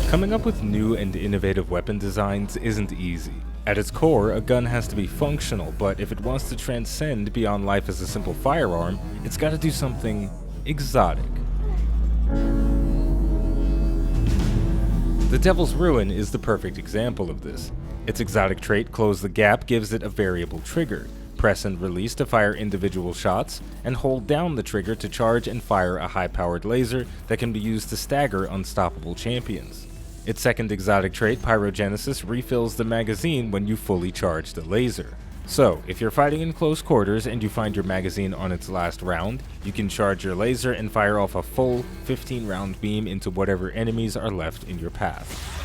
Coming up with new and innovative weapon designs isn't easy. At its core, a gun has to be functional, but if it wants to transcend beyond life as a simple firearm, it's gotta do something exotic. The Devil's Ruin is the perfect example of this. Its exotic trait, Close the Gap, gives it a variable trigger. Press and release to fire individual shots, and hold down the trigger to charge and fire a high-powered laser that can be used to stagger unstoppable champions. Its second exotic trait, Pyrogenesis, refills the magazine when you fully charge the laser. So, if you're fighting in close quarters and you find your magazine on its last round, you can charge your laser and fire off a full 15-round beam into whatever enemies are left in your path.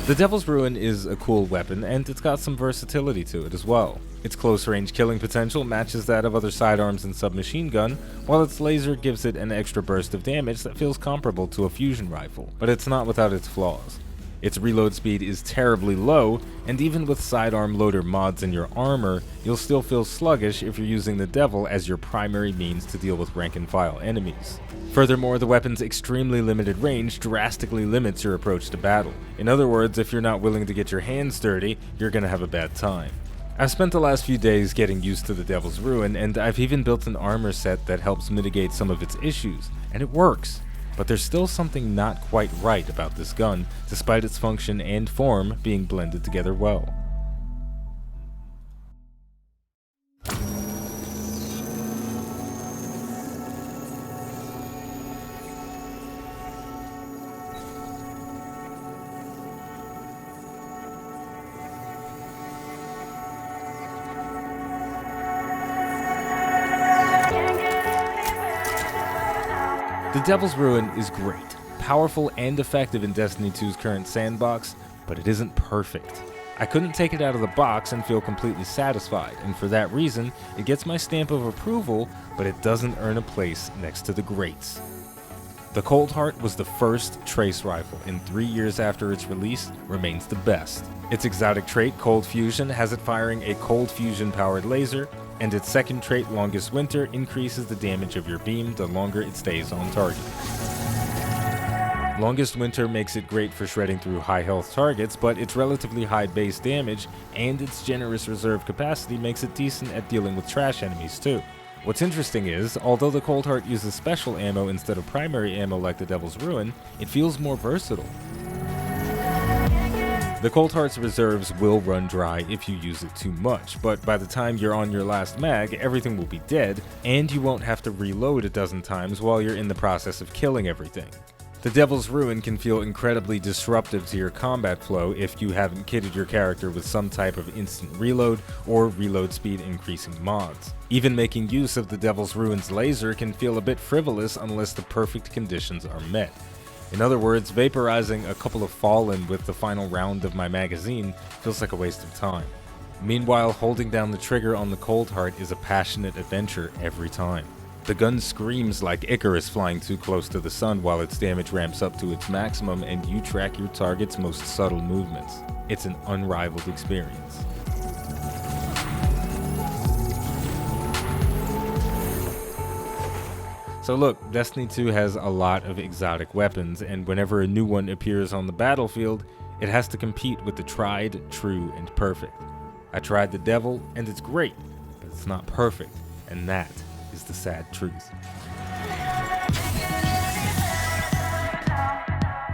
The Devil's Ruin is a cool weapon, and it's got some versatility to it as well. Its close-range killing potential matches that of other sidearms and submachine gun, while its laser gives it an extra burst of damage that feels comparable to a fusion rifle, but it's not without its flaws. Its reload speed is terribly low, and even with sidearm loader mods in your armor, you'll still feel sluggish if you're using the Devil as your primary means to deal with rank-and-file enemies. Furthermore, the weapon's extremely limited range drastically limits your approach to battle. In other words, if you're not willing to get your hands dirty, you're gonna have a bad time. I've spent the last few days getting used to the Devil's Ruin, and I've even built an armor set that helps mitigate some of its issues, and it works. But there's still something not quite right about this gun, despite its function and form being blended together well. The Devil's Ruin is great, powerful and effective in Destiny 2's current sandbox, but it isn't perfect. I couldn't take it out of the box and feel completely satisfied, and for that reason, it gets my stamp of approval, but it doesn't earn a place next to the greats. The Cold Heart was the first trace rifle, and 3 years after its release, remains the best. Its exotic trait, Cold Fusion, has it firing a cold fusion-powered laser, and its second trait, Longest Winter, increases the damage of your beam the longer it stays on target. Longest Winter makes it great for shredding through high health targets, but its relatively high base damage and its generous reserve capacity makes it decent at dealing with trash enemies too. What's interesting is, although the Cold Heart uses special ammo instead of primary ammo like the Devil's Ruin, it feels more versatile. The Cold Heart's reserves will run dry if you use it too much, but by the time you're on your last mag, everything will be dead, and you won't have to reload a dozen times while you're in the process of killing everything. The Devil's Ruin can feel incredibly disruptive to your combat flow if you haven't kitted your character with some type of instant reload or reload speed increasing mods. Even making use of the Devil's Ruin's laser can feel a bit frivolous unless the perfect conditions are met. In other words, vaporizing a couple of Fallen with the final round of my magazine feels like a waste of time. Meanwhile, holding down the trigger on the Cold Heart is a passionate adventure every time. The gun screams like Icarus flying too close to the sun while its damage ramps up to its maximum and you track your target's most subtle movements. It's an unrivaled experience. So look, Destiny 2 has a lot of exotic weapons, and whenever a new one appears on the battlefield, it has to compete with the tried, true, and perfect. I tried the Devil, and it's great, but it's not perfect, and that is the sad truth.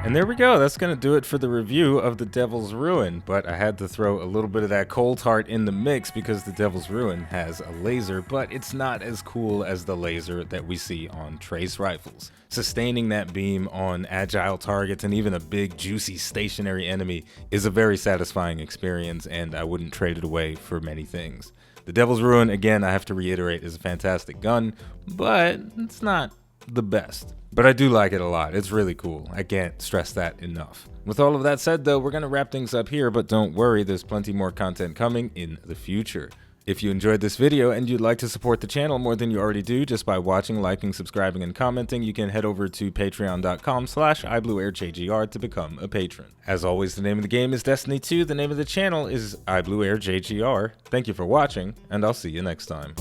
And there we go, that's going to do it for the review of the Devil's Ruin, but I had to throw a little bit of that Cold Heart in the mix because the Devil's Ruin has a laser, but it's not as cool as the laser that we see on trace rifles. Sustaining that beam on agile targets and even a big, juicy, stationary enemy is a very satisfying experience, and I wouldn't trade it away for many things. The Devil's Ruin, again, I have to reiterate, is a fantastic gun, but it's not the best. But I do like it a lot. It's really cool. I can't stress that enough. With all of that said, though, we're going to wrap things up here, but don't worry, there's plenty more content coming in the future. If you enjoyed this video and you'd like to support the channel more than you already do just by watching, liking, subscribing, and commenting, you can head over to patreon.com/iBluairJgR to become a patron. As always, the name of the game is Destiny 2, the name of the channel is iBluairJgR. Thank you for watching, and I'll see you next time.